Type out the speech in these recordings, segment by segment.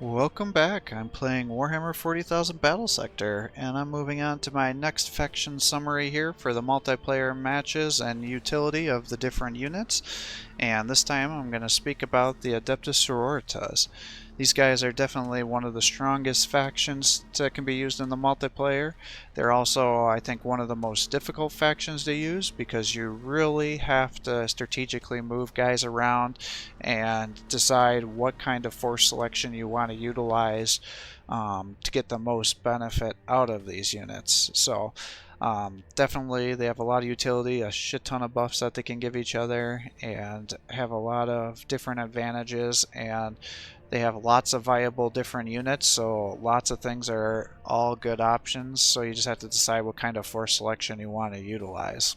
Welcome back. I'm playing Warhammer 40,000 Battlesector, and I'm moving on to my next faction summary here for the multiplayer matches and utility of the different units. And this time I'm going to speak about the Adepta Sororitas. These guys are definitely one of the strongest factions that can be used in the multiplayer. They're also, I think, one of the most difficult factions to use because you really have to strategically move guys around and decide what kind of force selection you want to utilize to get the most benefit out of these units. So definitely they have a lot of utility, a shit ton of buffs that they can give each other, and have a lot of different advantages, and they have lots of viable different units, so lots of things are all good options, so you just have to decide what kind of force selection you want to utilize.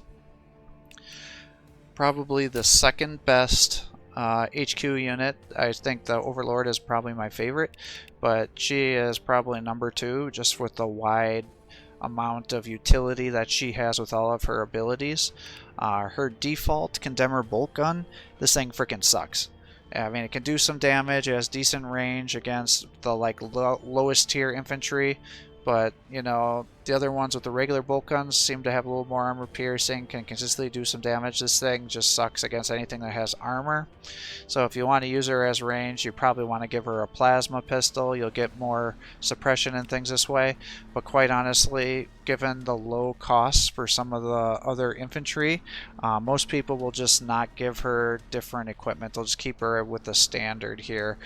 Probably the second best HQ unit. I think the Overlord is probably my favorite, but she is probably number 2 just with the wide amount of utility that she has with all of her abilities. Her default Condemner Bolt Gun, this thing freaking sucks. I mean, it can do some damage, it has decent range against the lowest tier infantry, but you know, the other ones with the regular bolt guns seem to have a little more armor piercing, can consistently do some damage. This thing just sucks against anything that has armor. So if you want to use her as range, you probably want to give her a plasma pistol. You'll get more suppression and things this way. But quite honestly, given the low costs for some of the other infantry, most people will just not give her different equipment. They'll just keep her with the standard here.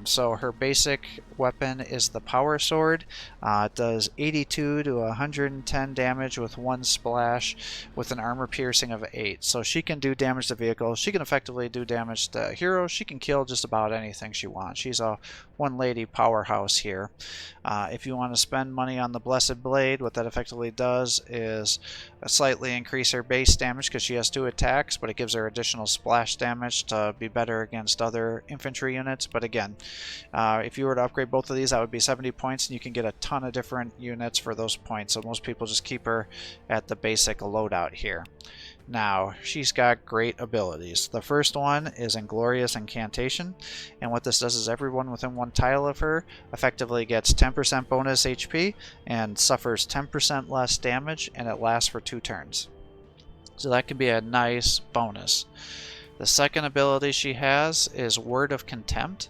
So her basic weapon is the Power Sword. It does 82 to 110 damage with 1 splash with an armor piercing of 8. So she can do damage to vehicles. She can effectively do damage to heroes. She can kill just about anything she wants. She's a one-lady powerhouse here. If you want to spend money on the Blessed Blade, what that effectively does is slightly increase her base damage because she has 2 attacks, but it gives her additional splash damage to be better against other infantry units. But again, if you were to upgrade both of these, that would be 70 points, and you can get a ton of different units for those points. So most people just keep her at the basic loadout here. Now, she's got great abilities. The first one is Inglorious Incantation, and what this does is everyone within 1 tile of her effectively gets 10% bonus HP and suffers 10% less damage, and it lasts for 2 turns. So that can be a nice bonus. The second ability she has is Word of Contempt.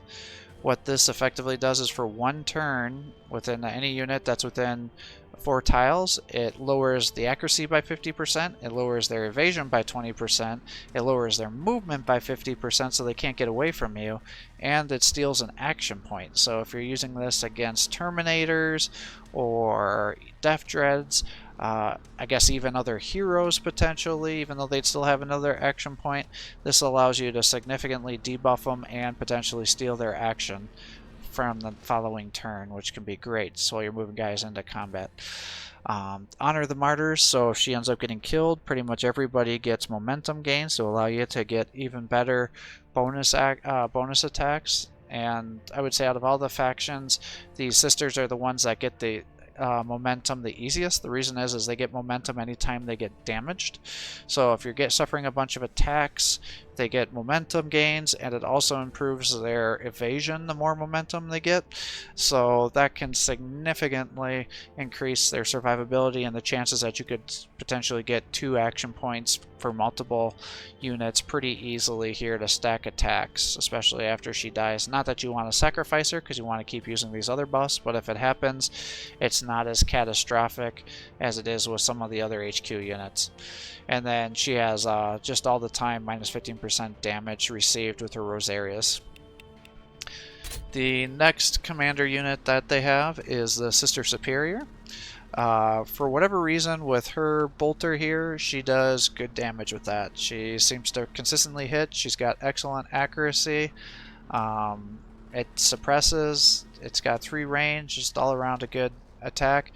What this effectively does is for 1 turn within any unit that's within 4 tiles, it lowers the accuracy by 50%, it lowers their evasion by 20%, it lowers their movement by 50% so they can't get away from you, and it steals an action point. So if you're using this against Terminators or Death Dreads, I guess even other heroes potentially, even though they'd still have another action point, this allows you to significantly debuff them and potentially steal their action from the following turn, which can be great so you're moving guys into combat. Honor the Martyrs, so if she ends up getting killed, pretty much everybody gets momentum gains to allow you to get even better bonus attacks. And I would say out of all the factions, the sisters are the ones that get the momentum the easiest. The reason is they get momentum anytime they get damaged. So if you're suffering a bunch of attacks, they get momentum gains, and it also improves their evasion the more momentum they get. So that can significantly increase their survivability and the chances that you could potentially get 2 action points for multiple units pretty easily here to stack attacks, especially after she dies. Not that you want to sacrifice her because you want to keep using these other buffs, but if it happens, it's not as catastrophic as it is with some of the other HQ units. And then she has just all the time minus 15% damage received with her Rosarius. The next commander unit that they have is the Sister Superior. For whatever reason, with her bolter here, she does good damage with that. She seems to consistently hit. She's got excellent accuracy. It suppresses. It's got 3 range, just all around a good attack.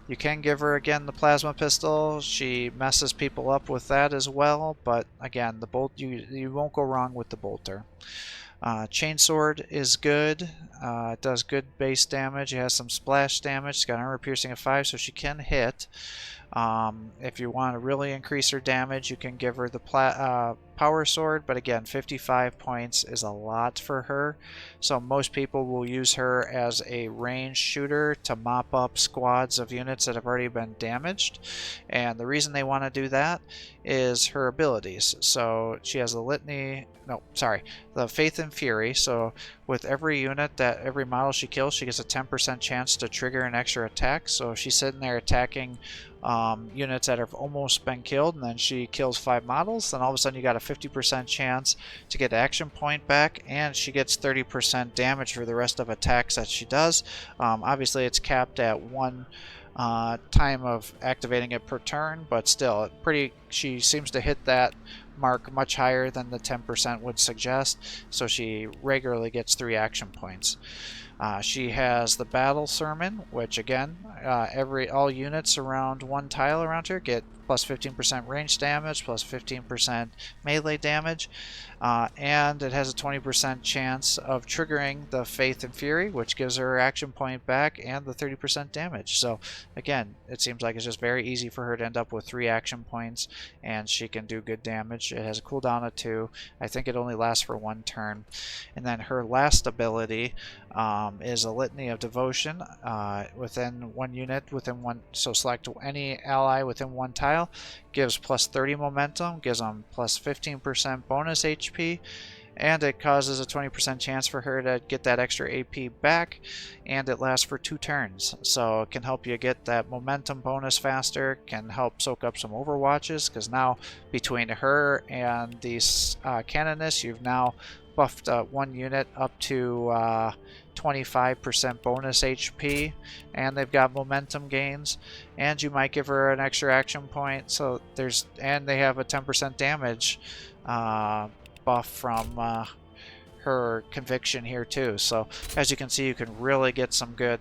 You can give her again the plasma pistol. She messes people up with that as well, but again, the bolt you won't go wrong with the bolter. Chainsword is good. It does good base damage. It has some splash damage. It's got armor piercing of 5, so she can hit. If you want to really increase her damage, you can give her the power sword, but again, 55 points is a lot for her, so most people will use her as a ranged shooter to mop up squads of units that have already been damaged. And the reason they want to do that is her abilities. So she has the Faith and Fury. So with every unit, every model she kills, she gets a 10% chance to trigger an extra attack. So if she's sitting there attacking units that have almost been killed, and then she kills 5 models, then all of a sudden you got a 50% chance to get action point back, and she gets 30% damage for the rest of attacks that she does. Obviously it's capped at 1 time of activating it per turn, but still, she seems to hit that mark much higher than the 10% would suggest, so she regularly gets 3 action points. She has the Battle Sermon, which again, all units around 1 tile around here get plus 15% range damage, plus 15% melee damage, and it has a 20% chance of triggering the Faith and Fury, which gives her action point back and the 30% damage. So again, it seems like it's just very easy for her to end up with 3 action points, and she can do good damage. It has a cooldown of 2. I think it only lasts for 1 turn. And then her last ability is a Litany of Devotion within 1 unit, so select any ally within 1 tile, gives plus 30 momentum, gives them plus 15% bonus HP, and it causes a 20% chance for her to get that extra AP back, and it lasts for 2 turns. So it can help you get that momentum bonus faster, can help soak up some overwatches, because now between her and these Canoness, you've now buffed 1 unit up to 25% bonus HP, and they've got momentum gains, and you might give her an extra action point. So and they have a 10% damage buff from her conviction here too. So as you can see, you can really get some good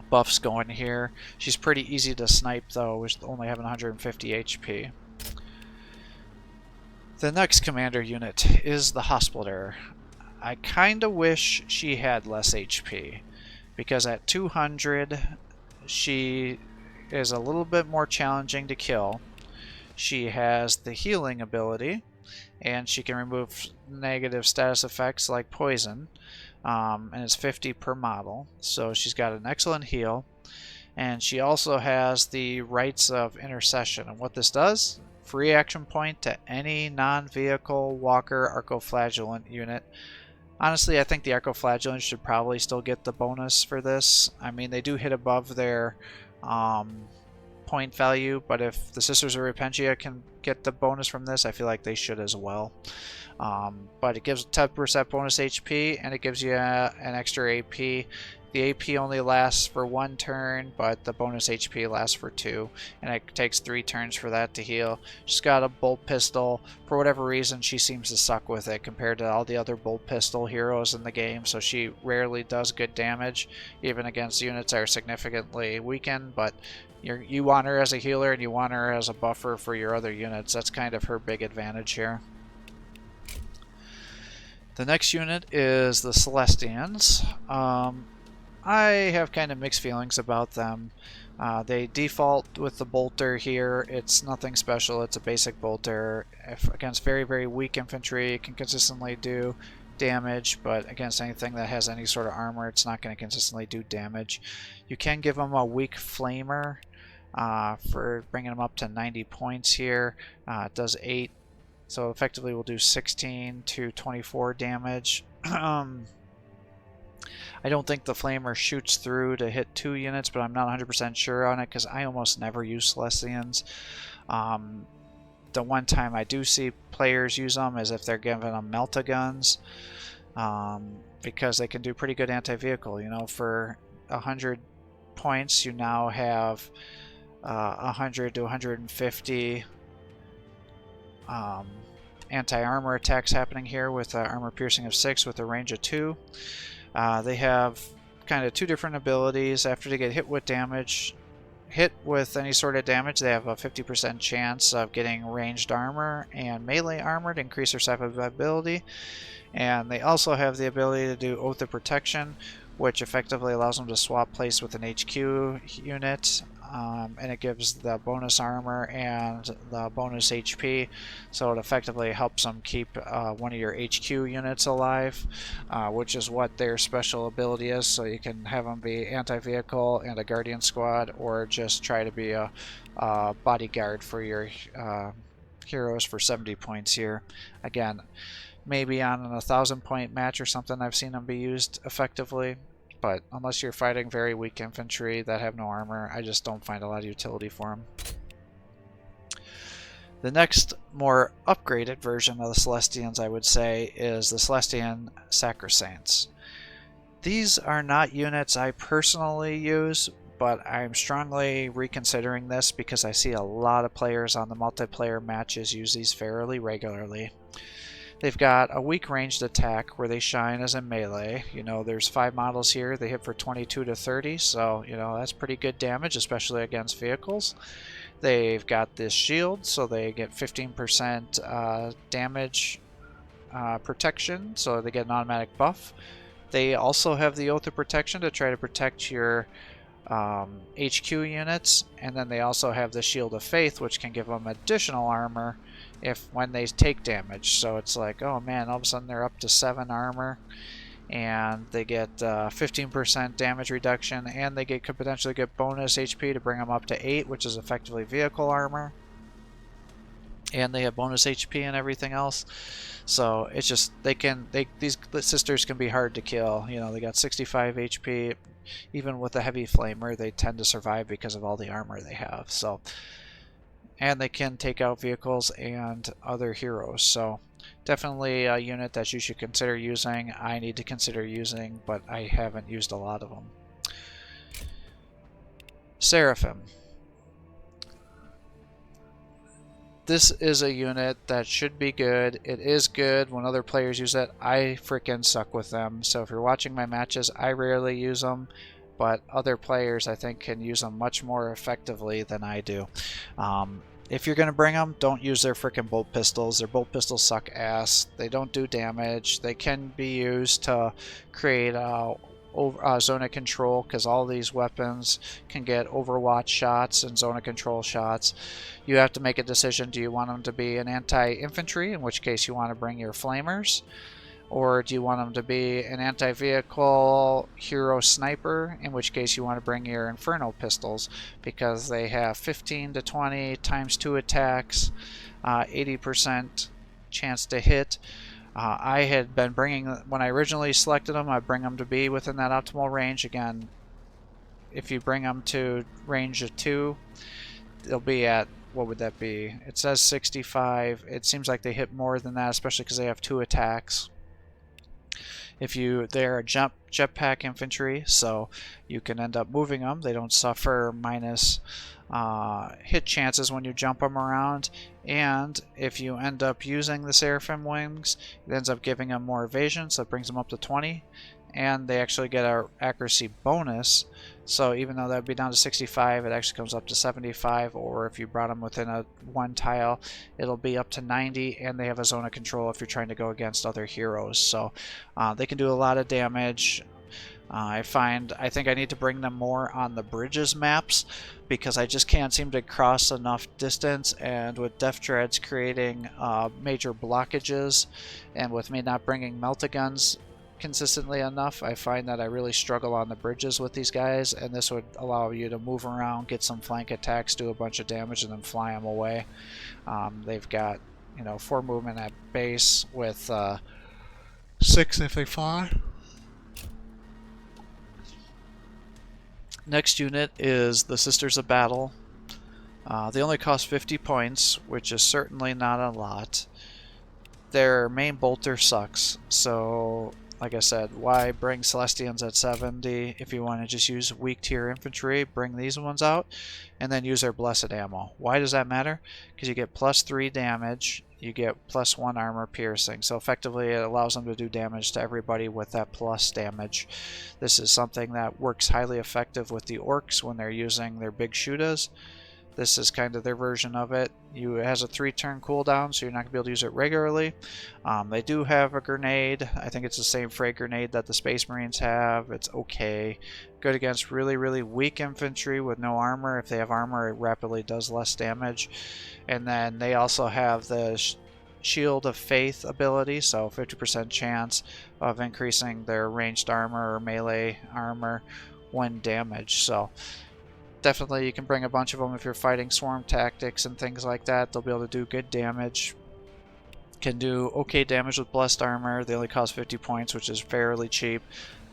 buffs going here. She's pretty easy to snipe though, with only having 150 HP. The next commander unit is the Hospitaller. I kinda wish she had less HP, because at 200 she is a little bit more challenging to kill. She has the healing ability, and she can remove negative status effects like poison, and it's 50 per model, so she's got an excellent heal. And she also has the Rites of Intercession, and what this does, free action point to any non-vehicle walker Arco Flagellant unit. Honestly, I think the Arco Flagellants should probably still get the bonus for this. I mean, they do hit above their point value, but if the Sisters of Repentia can get the bonus from this, I feel like they should as well. But it gives 10% bonus HP, and it gives you an extra AP. The AP only lasts for 1 turn, but the bonus HP lasts for 2, and it takes 3 turns for that to heal. She's got a bolt pistol. For whatever reason, she seems to suck with it compared to all the other bolt pistol heroes in the game, so she rarely does good damage, even against units that are significantly weakened, but you want her as a healer, and you want her as a buffer for your other units. That's kind of her big advantage here. The next unit is the Celestians. I have kind of mixed feelings about them. They default with the bolter here. It's nothing special. It's a basic bolter. Against very, very weak infantry, it can consistently do damage, but against anything that has any sort of armor, it's not going to consistently do damage. You can give them a weak flamer for bringing them up to 90 points here. It does 8, so effectively we'll do 16 to 24 damage. I don't think the flamer shoots through to hit 2 units, but I'm not 100% sure on it because I almost never use Celestians. The one time I do see players use them is if they're given them melta-guns, because they can do pretty good anti-vehicle. You know, for 100 points, you now have 100 to 150 anti-armor attacks happening here with armor piercing of 6 with a range of 2. They have kind of 2 different abilities. After they get hit with any sort of damage, they have a 50% chance of getting ranged armor and melee armor to increase their survivability. And they also have the ability to do Oath of Protection, which effectively allows them to swap place with an HQ unit, and it gives the bonus armor and the bonus HP, so it effectively helps them keep one of your HQ units alive, which is what their special ability is, so you can have them be anti-vehicle and a guardian squad, or just try to be a bodyguard for your heroes for 70 points here. Again, maybe on a 1,000-point match or something I've seen them be used effectively, but unless you're fighting very weak infantry that have no armor, I just don't find a lot of utility for them. The next more upgraded version of the Celestians, I would say, is the Celestian Sacresants. These are not units I personally use, but I'm strongly reconsidering this because I see a lot of players on the multiplayer matches use these fairly regularly. They've got a weak ranged attack where they shine as a melee. You know, there's 5 models here. They hit for 22 to 30, so, you know, that's pretty good damage, especially against vehicles. They've got this shield, so they get 15% damage protection, so they get an automatic buff. They also have the Oath of Protection to try to protect your HQ units, and then they also have the Shield of Faith, which can give them additional armor when they take damage. So it's like, oh man, all of a sudden they're up to 7 armor, and they get 15% damage reduction, and they could potentially get bonus HP to bring them up to 8, which is effectively vehicle armor, and they have bonus HP and everything else. So it's just these sisters can be hard to kill. You know, they got 65 HP. Even with a heavy flamer, they tend to survive because of all the armor they have. So, and they can take out vehicles and other heroes. So definitely a unit that you should consider using. I need to consider using, but I haven't used a lot of them. Seraphim. This is a unit that should be good. It is good when other players use it. I freaking suck with them. So if you're watching my matches, I rarely use them, but other players I think can use them much more effectively than I do. If you're going to bring them, don't use their freaking bolt pistols. Their bolt pistols suck ass. They don't do damage. They can be used to create zone of control, because all these weapons can get overwatch shots and zone of control shots. You have to make a decision. Do you want them to be an anti-infantry, in which case you want to bring your flamers, or do you want them to be an anti-vehicle hero sniper, in which case you want to bring your inferno pistols, because they have 15 to 20 times 2 attacks, 80% chance to hit. I had been bringing, when I originally selected them, I bring them to be within that optimal range. Again, if you bring them to range of 2, they'll be at, what would that be? It says 65. It seems like they hit more than that, especially because they have 2 attacks. They're a jetpack infantry, so you can end up moving them. They don't suffer minus hit chances when you jump them around, and if you end up using the Seraphim wings, it ends up giving them more evasion, so it brings them up to 20, and they actually get an accuracy bonus. So even though that would be down to 65, it actually comes up to 75, or if you brought them within one tile, it'll be up to 90, and they have a zone of control if you're trying to go against other heroes. So they can do a lot of damage. I think I need to bring them more on the bridges maps, because I just can't seem to cross enough distance, and with Death Dreads creating major blockages, and with me not bringing Meltaguns consistently enough, I find that I really struggle on the bridges with these guys, and this would allow you to move around, get some flank attacks, do a bunch of damage, and then fly them away. They've got, 4 movement at base with 6 if they fly. Next unit is the Sisters of Battle. They only cost 50 points, which is certainly not a lot. Their main bolter sucks, so like I said, why bring Celestians at 70 if you want to just use weak tier infantry? Bring these ones out and then use their blessed ammo. Why does that matter? Because you get +3 damage, you get +1 armor piercing, so effectively it allows them to do damage to everybody with that plus damage. This is something that works highly effective with the orcs when they're using their big shootas. This is kind of their version of it. It has a 3-turn cooldown, so you're not going to be able to use it regularly. They do have a grenade. I think it's the same frag grenade that the Space Marines have. It's okay. Good against really, really weak infantry with no armor. If they have armor, it rapidly does less damage. And then they also have the Shield of Faith ability, so 50% chance of increasing their ranged armor or melee armor when damaged. So definitely you can bring a bunch of them if you're fighting swarm tactics and things like that. They'll be able to do good damage. Can do okay damage with blessed armor. They only cost 50 points, which is fairly cheap.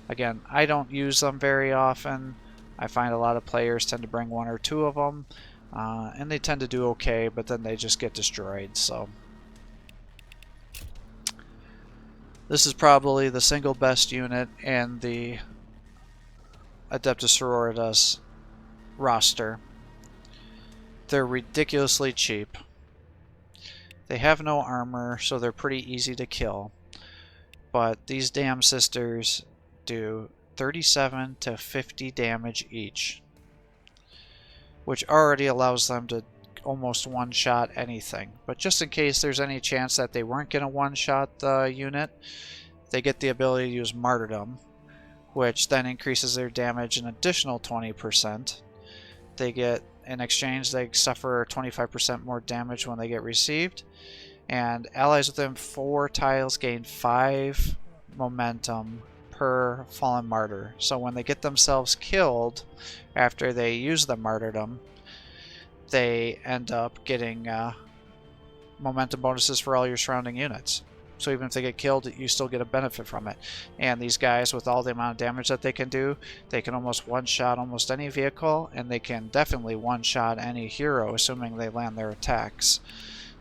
Again, I don't use them very often. I find a lot of players tend to bring 1 or 2 of them, and they tend to do okay, but then they just get destroyed. So this is probably the single best unit in the Adepta Sororitas roster. They're ridiculously cheap. They have no armor, so they're pretty easy to kill. But these damn sisters do 37 to 50 damage each, which already allows them to almost one-shot anything. But just in case there's any chance that they weren't going to one-shot the unit, they get the ability to use Martyrdom, which then increases their damage an additional 20%. They get, in exchange, they suffer 25% more damage when they get received. And allies within 4 tiles gain 5 momentum per fallen martyr. So when they get themselves killed after they use the martyrdom, they end up getting momentum bonuses for all your surrounding units. So even if they get killed, you still get a benefit from it. And these guys, with all the amount of damage that they can do, they can almost one-shot almost any vehicle, and they can definitely one-shot any hero, assuming they land their attacks.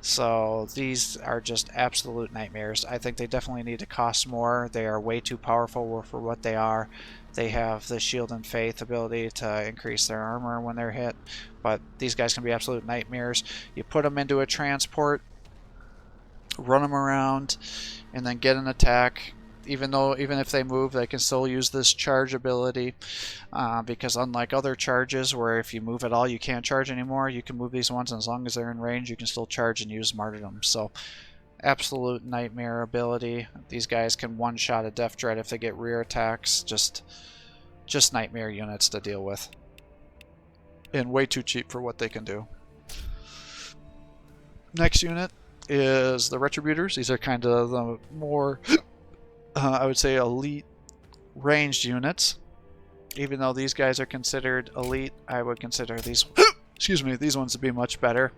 So these are just absolute nightmares. I think they definitely need to cost more. They are way too powerful for what they are. They have the Shield and Faith ability to increase their armor when they're hit, but these guys can be absolute nightmares. You put them into a transport, run them around, and then get an attack. Even if they move, they can still use this charge ability, because unlike other charges where if you move at all you can't charge anymore, you can move these ones, and as long as they're in range you can still charge and use Martyrdom. So absolute nightmare ability. These guys can one-shot a Death Dread if they get rear attacks. Just nightmare units to deal with, and way too cheap for what they can do. Next unit is the Retributors. These are kind of the more I would say elite ranged units. Even though these guys are considered elite, I would consider these these ones to be much better.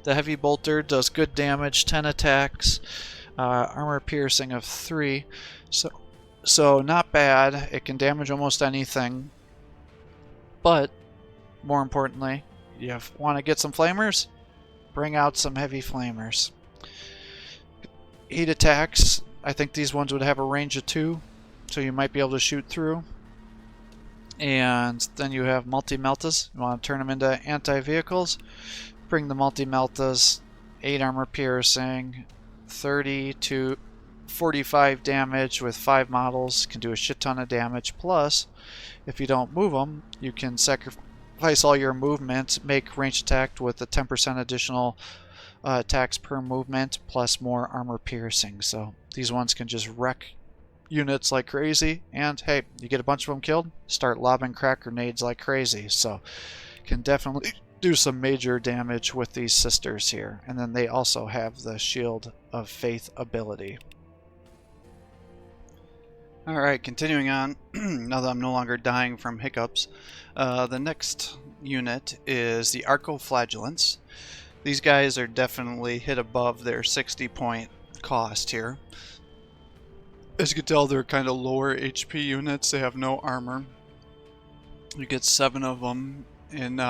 The Heavy Bolter does good damage, 10 attacks, armor piercing of 3, so not bad. It can damage almost anything, but more importantly, you want to get some flamers? Bring out some heavy flamers. Heat attacks, I think these ones would have a range of 2, so you might be able to shoot through. And then you have multi-meltas. You want to turn them into anti-vehicles. Bring the multi-meltas, 8 armor piercing, 30 to 45 damage with 5 models. Can do a shit ton of damage. Plus, if you don't move them, you can sacrifice all your movement, make ranged attack with a 10% additional attacks per movement, plus more armor piercing. So these ones can just wreck units like crazy, and hey, you get a bunch of them killed, start lobbing crack grenades like crazy. So can definitely do some major damage with these sisters here. And then they also have the Shield of Faith ability. Alright, continuing on, now that I'm no longer dying from hiccups, the next unit is the Arco Flagellants. These guys are definitely hit above their 60 point cost here. As you can tell, they're kind of lower HP units. They have no armor. You get 7 of them in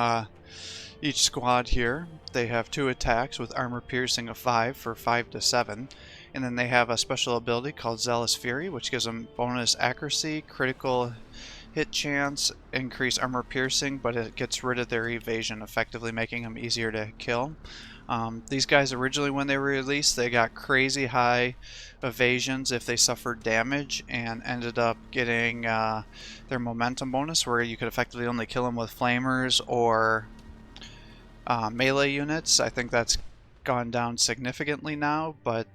each squad here. They have 2 attacks with armor piercing of 5 for 5 to 7. And then they have a special ability called Zealous Fury, which gives them bonus accuracy, critical hit chance, increase armor piercing, but it gets rid of their evasion, effectively making them easier to kill. These guys originally, when they were released, they got crazy high evasions if they suffered damage, and ended up getting their momentum bonus, where you could effectively only kill them with flamers or melee units. I think that's gone down significantly now, but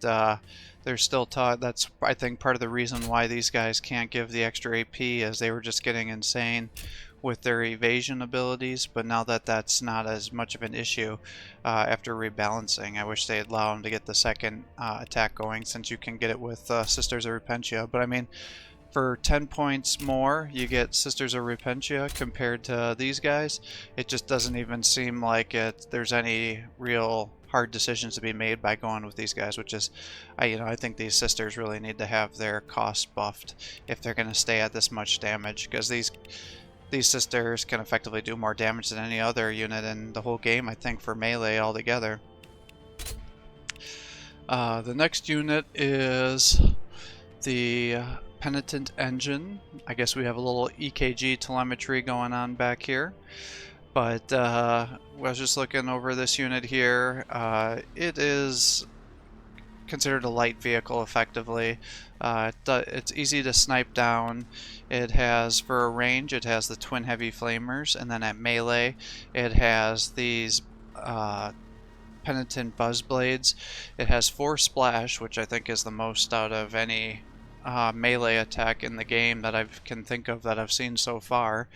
they're still taught. That's, I think, part of the reason why these guys can't give the extra AP, is they were just getting insane with their evasion abilities, but now that that's not as much of an issue after rebalancing, I wish they'd allow them to get the second attack going, since you can get it with Sisters of Repentia. But I mean, for 10 points more, you get Sisters of Repentia compared to these guys. It just doesn't even seem like there's any real hard decisions to be made by going with these guys, which is, I think these sisters really need to have their cost buffed if they're going to stay at this much damage, because these sisters can effectively do more damage than any other unit in the whole game, I think, for melee altogether. The next unit is the Penitent engine. I guess we have a little EKG telemetry going on back here. But I was just looking over this unit here. It is considered a light vehicle effectively. It's easy to snipe down. It has, for a range, it has the twin heavy flamers, and then at melee it has these Penitent buzz blades. It has 4 splash, which I think is the most out of any melee attack in the game that I can think of that I've seen so far.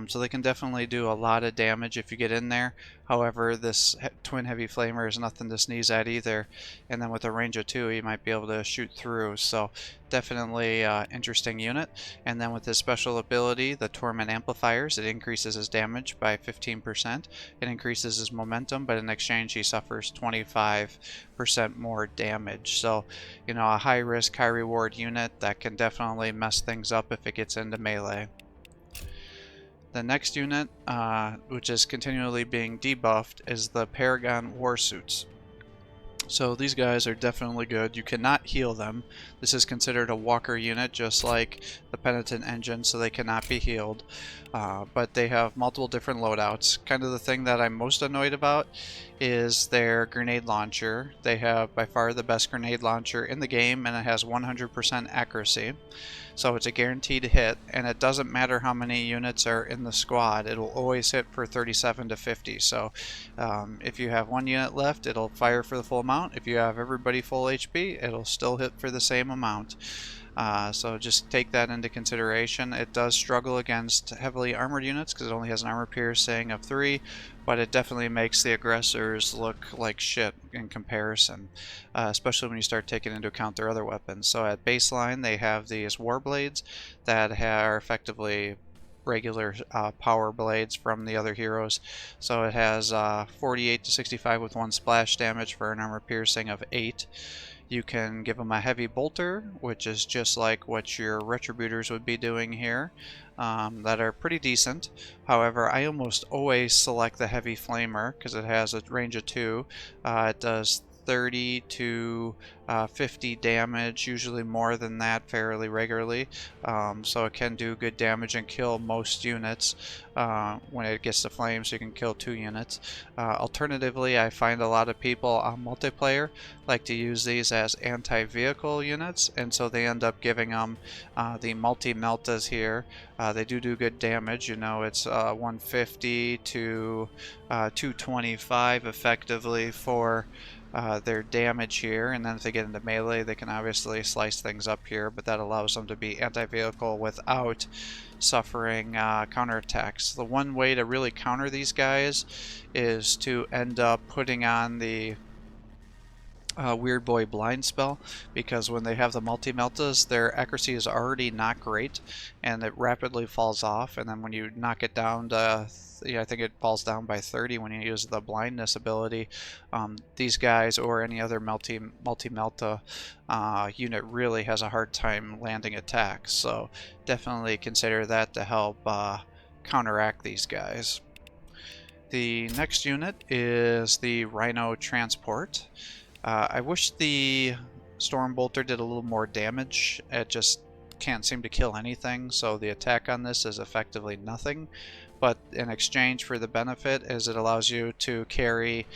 So they can definitely do a lot of damage if you get in there. However, this twin heavy flamer is nothing to sneeze at either, and then with a range of 2 you might be able to shoot through, so definitely interesting unit. And then with his special ability, the Torment Amplifiers, it increases his damage by 15%. It increases his momentum, but in exchange he suffers 25% more damage. So, a high risk, high reward unit that can definitely mess things up if it gets into melee. The next unit, which is continually being debuffed, is the Paragon War Suits. So these guys are definitely good. You cannot heal them. This is considered a walker unit, just like the Penitent engine, so they cannot be healed. But they have multiple different loadouts. Kind of the thing that I'm most annoyed about is their grenade launcher. They have by far the best grenade launcher in the game, and it has 100% accuracy. So it's a guaranteed hit, and it doesn't matter how many units are in the squad, it will always hit for 37 to 50. So if you have 1 unit left, it'll fire for the full amount. If you have everybody full HP, it'll still hit for the same amount. So just take that into consideration. It does struggle against heavily armored units because it only has an armor piercing of 3, but it definitely makes the aggressors look like shit in comparison, especially when you start taking into account their other weapons. So at baseline, they have these war blades that are effectively regular power blades from the other heroes. So it has 48 to 65 with 1 splash damage for an armor piercing of 8. You can give them a heavy bolter, which is just like what your Retributors would be doing here, that are pretty decent. However, I almost always select the heavy flamer because it has a range of 2. It does 30 to 50 damage, usually more than that fairly regularly, so it can do good damage and kill most units when it gets to flame, so you can kill 2 units. Alternatively, I find a lot of people on multiplayer like to use these as anti-vehicle units, and so they end up giving them the multi-meltas here. They do good damage, it's 150 to 225 effectively for their damage here, and then if they get into melee they can obviously slice things up here, but that allows them to be anti-vehicle without suffering counterattacks. The one way to really counter these guys is to end up putting on the Weird Boy blind spell, because when they have the multi-meltas, their accuracy is already not great and it rapidly falls off, and then when you knock it down to I think it falls down by 30 when you use the blindness ability, these guys or any other multi-melta unit really has a hard time landing attacks, so definitely consider that to help counteract these guys. The next unit is the Rhino Transport. I wish the Storm Bolter did a little more damage. It just can't seem to kill anything, so the attack on this is effectively nothing. But in exchange for the benefit is it allows you to carry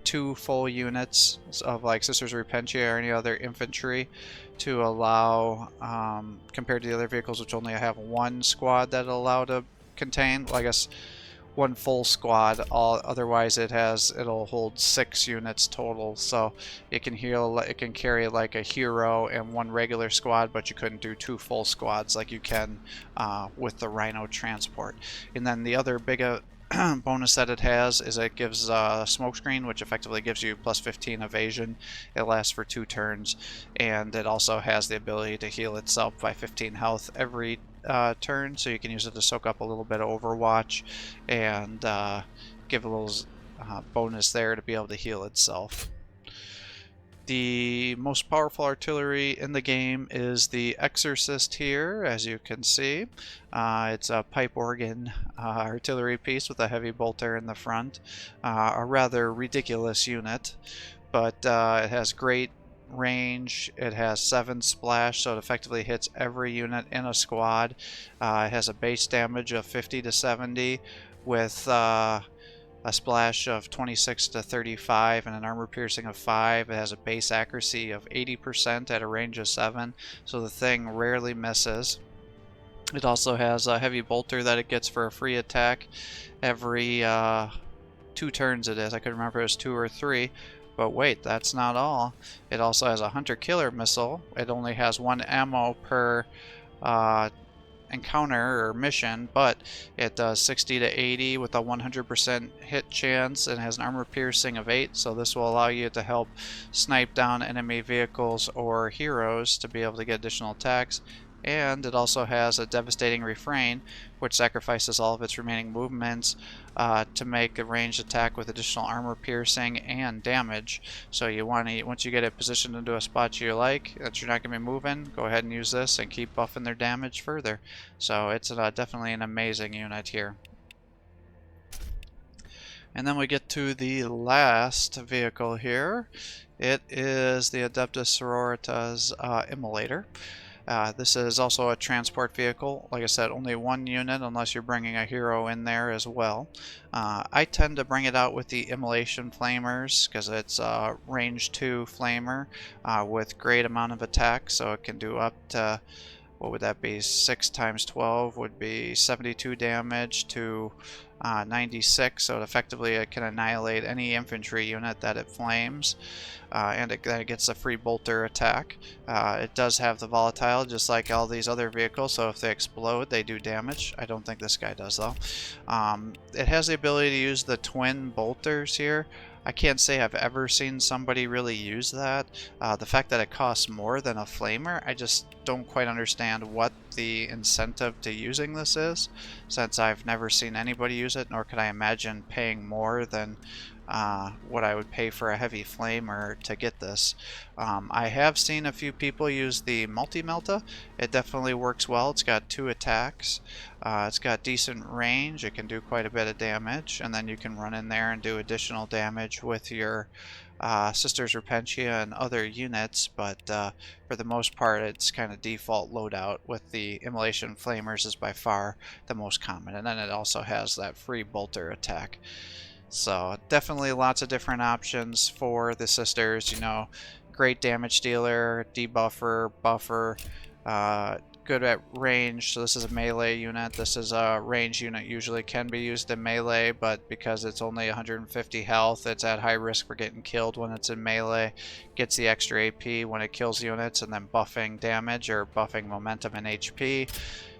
2 full units of like Sisters of Repentia or any other infantry to allow, compared to the other vehicles which only have 1 squad that allow to contain. Well, I guess one full squad. Otherwise it'll hold 6 units total, so it can carry like a hero and 1 regular squad, but you couldn't do 2 full squads like you can with the Rhino Transport. And then the other big bonus that it has is it gives smokescreen, which effectively gives you plus 15 evasion. It lasts for 2 turns, and it also has the ability to heal itself by 15 health every turn, so you can use it to soak up a little bit of Overwatch and give a little bonus there to be able to heal itself. The most powerful artillery in the game is the Exorcist here, as you can see. It's a pipe organ artillery piece with a heavy bolter in the front. A rather ridiculous unit, but it has great range. It has 7 splash, so it effectively hits every unit in a squad. It has a base damage of 50 to 70 with a splash of 26 to 35 and an armor piercing of 5. It has a base accuracy of 80% at a range of 7, so the thing rarely misses. It also has a heavy bolter that it gets for a free attack every 2 turns. It is. I couldn't remember if it was 2 or 3. But wait, that's not all. It also has a hunter-killer missile. It only has 1 ammo per encounter or mission, but it does 60 to 80 with a 100% hit chance and has an armor piercing of 8, so this will allow you to help snipe down enemy vehicles or heroes to be able to get additional attacks. And it also has a devastating refrain, which sacrifices all of its remaining movements to make a ranged attack with additional armor piercing and damage. So you want to, once you get it positioned into a spot you like that you're not going to be moving, go ahead and use this and keep buffing their damage further. So it's definitely an amazing unit here. And then we get to the last vehicle here. It is the Adepta Sororitas Immolator. This is also a transport vehicle. Like I said, only 1 unit unless you're bringing a hero in there as well. I tend to bring it out with the Immolation Flamers because it's a range 2 flamer with great amount of attack, so it can do up to, what would that be, 6 times 12 would be 72 damage to 96, so effectively it can annihilate any infantry unit that it flames, and it gets a free bolter attack. It does have the volatile just like all these other vehicles, so if they explode they do damage. I don't think this guy does though. It has the ability to use the twin bolters here. I can't say I've ever seen somebody really use that. The fact that it costs more than a flamer, I just don't quite understand what the incentive to using this is, since I've never seen anybody use it, nor could I imagine paying more than what I would pay for a heavy flamer to get this. I have seen a few people use the multi-melta. It definitely works well. It's got 2 attacks. It's got decent range. It can do quite a bit of damage, and then you can run in there and do additional damage with your Sisters Repentia and other units, but for the most part it's kind of default loadout with the Immolation Flamers is by far the most common, and then it also has that free bolter attack. So definitely lots of different options for the Sisters. You know, great damage dealer, debuffer, buffer, good at range. So this is a melee unit. This is a range unit, usually can be used in melee, but because it's only 150 health, it's at high risk for getting killed when it's in melee. Gets the extra AP when it kills units, and then buffing damage or buffing momentum and HP.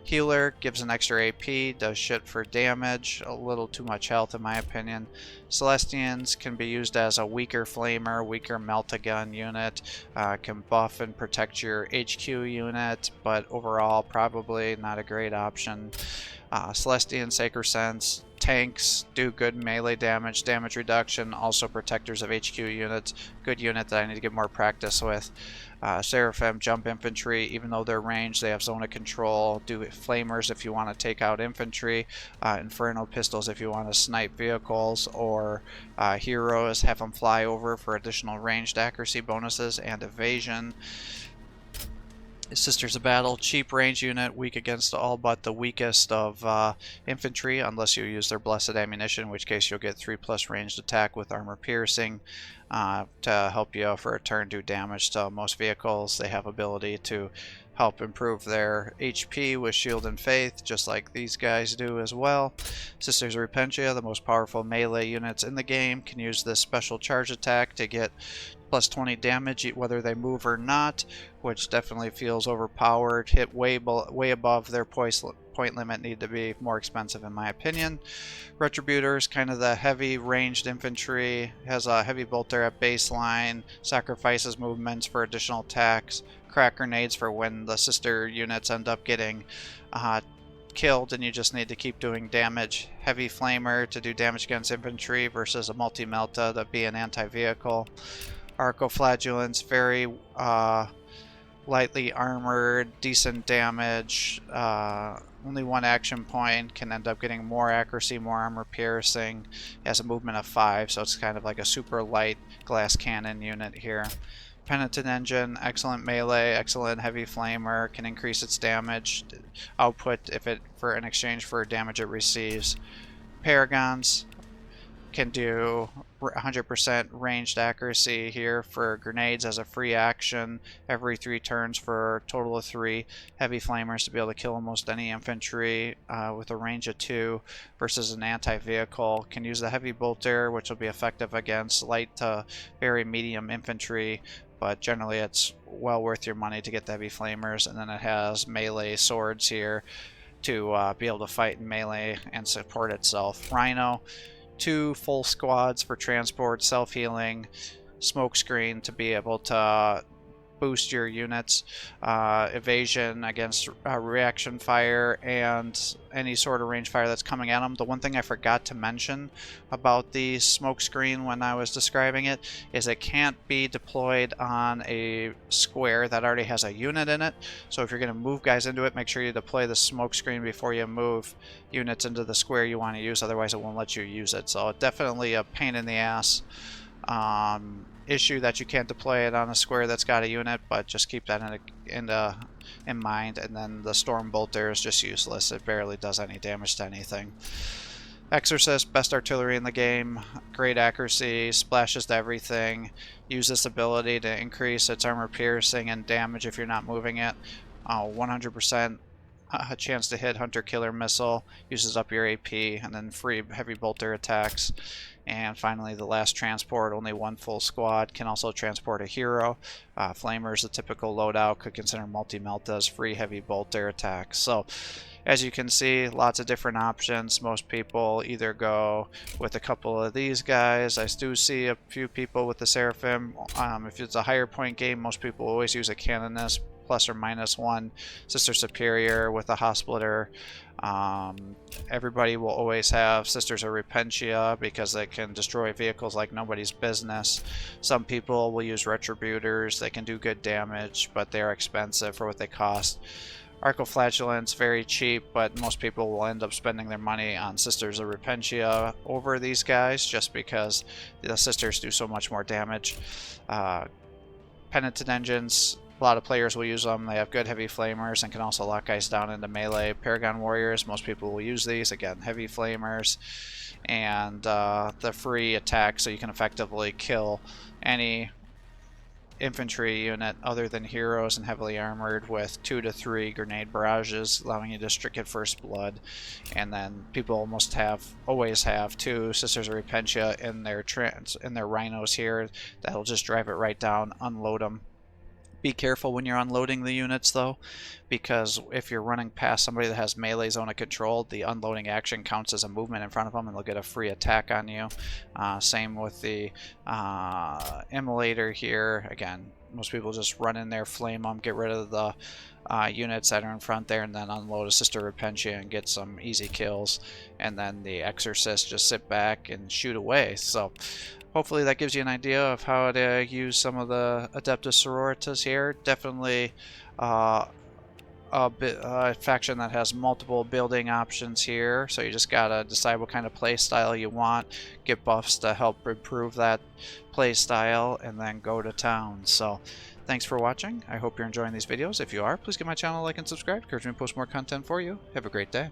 Healer gives an extra AP, does shit for damage, a little too much health in my opinion. Celestians can be used as a weaker flamer, weaker melt-a-gun unit, can buff and protect your HQ unit, but overall probably not a great option. Celestian Sacresants, tanks, do good melee damage, damage reduction, also protectors of HQ units, good unit that I need to get more practice with. Seraphim, jump infantry, even though they're ranged, they have zone of control. Do flamers if you want to take out infantry, inferno pistols if you want to snipe vehicles, or heroes, have them fly over for additional ranged accuracy bonuses and evasion. Sisters of Battle, cheap range unit, weak against all but the weakest of infantry, unless you use their blessed ammunition, in which case you'll get 3+ ranged attack with armor piercing to help you for a turn do damage to most vehicles. They have ability to help improve their HP with Shield and Faith, just like these guys do as well. Sisters of Repentia, the most powerful melee units in the game, can use this special charge attack to get plus 20 damage whether they move or not, which definitely feels overpowered. Hit way above their point limit, need to be more expensive in my opinion. Retributor is kind of the heavy ranged infantry, has a heavy bolter at baseline, sacrifices movements for additional attacks, crack grenades for when the sister units end up getting killed and you just need to keep doing damage. Heavy flamer to do damage against infantry versus a multi-melta to be an anti-vehicle. Arco Flagellants, very lightly armored, decent damage, only one action point, can end up getting more accuracy, more armor piercing. It has a movement of 5, so it's kind of like a super light glass cannon unit here. Penitent engine, excellent melee, excellent heavy flamer, can increase its damage output in exchange for damage it receives. Paragons can do 100% ranged accuracy here for grenades as a free action every 3 turns for a total of 3. Heavy flamers to be able to kill almost any infantry with a range of 2 versus an anti-vehicle. Can use the heavy bolter, which will be effective against light to very medium infantry, but generally it's well worth your money to get the heavy flamers. And then it has melee swords here to be able to fight in melee and support itself. Rhino, 2 full squads for transport, self-healing, smokescreen to be able to boost your units, evasion against reaction fire and any sort of range fire that's coming at them. The one thing I forgot to mention about the smokescreen when I was describing it is it can't be deployed on a square that already has a unit in it. So if you're going to move guys into it, make sure you deploy the smokescreen before you move units into the square you want to use, otherwise it won't let you use it. So definitely a pain in the ass issue that you can't deploy it on a square that's got a unit, but just keep that in mind. And then the Storm Bolter is just useless. It barely does any damage to anything. Exorcist, best artillery in the game, great accuracy, splashes to everything. Use this ability to increase its armor piercing and damage if you're not moving it. 100% a chance to hit Hunter Killer Missile, uses up your AP, and then free heavy bolter attacks. And finally, the last transport, only 1 full squad, can also transport a hero. Flamers, the typical loadout, could consider multi-meltas, free heavy bolter attacks. So, as you can see, lots of different options. Most people either go with a couple of these guys. I do see a few people with the Seraphim. If it's a higher point game, most people always use a Canoness ±1 Sister Superior with a Hospitaliter. Everybody will always have Sisters of Repentia because they can destroy vehicles like nobody's business. Some people will use Retributors. They can do good damage, but they're expensive for what they cost. Arco Flagellants, very cheap, but most people will end up spending their money on Sisters of Repentia over these guys just because the Sisters do so much more damage. Penitent engines, a lot of players will use them. They have good heavy flamers and can also lock guys down into melee. Paragon Warriors, most people will use these. Again, heavy flamers and the free attack, so you can effectively kill any infantry unit other than heroes and heavily armored with 2 to 3 grenade barrages, allowing you to get first blood. And then people always have 2 Sisters of Repentia in their rhinos here. That'll just drive it right down, unload them. Be careful when you're unloading the units though, because if you're running past somebody that has melee zone of control, the unloading action counts as a movement in front of them and they'll get a free attack on you. Same with the Immolator here. Again, most people just run in there, flame them, get rid of the units that are in front there, and then unload a Sister Repentia and get some easy kills. And then the Exorcist, just sit back and shoot away. So hopefully that gives you an idea of how to use some of the Adepta Sororitas here. Definitely a faction that has multiple building options here, so you just gotta decide what kind of play style you want, get buffs to help improve that play style, and then go to town. So thanks for watching. I hope you're enjoying these videos. If you are, please give my channel a like and subscribe. Encourage me to post more content for you. Have a great day.